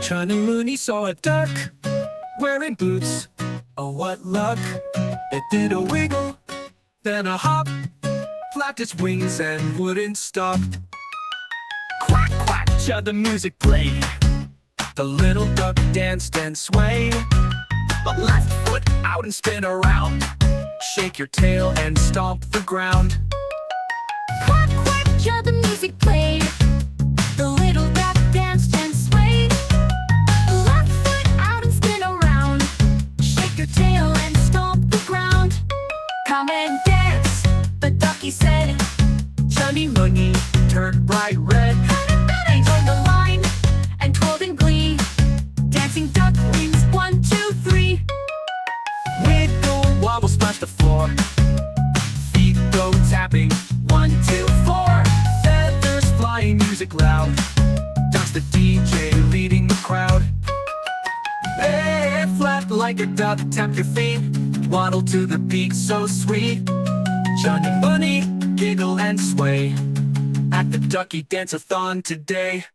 Chunni Munni saw a duck wearing boots. Oh, what luck! It did a wiggle, then a hop, flapped its wings and wouldn't stop. Quack, quack, chud, the music played. The little duck danced and swayed, but left foot out and spin around. Shake your tail and stomp the ground. Quack, quack, chud, the music played. The little duck danced and swayed. Left foot out and spin around. Shake your tail and stomp the ground. Come and dance, the ducky said. Chunni Munni turned bright red. They joined the line and twirled in glee. Dancing ducklings, 1, 2, 3. Wiggle, wobble, splash the floor. Feet go tapping, 1, 2, 4. Feathers flying, music loud. Ducks the DJ leading the crowd. Hey, flap like a duck, tap your feet. Waddle to the beat so sweet. Chunni Munni, giggle and sway at the ducky dance-a-thon today.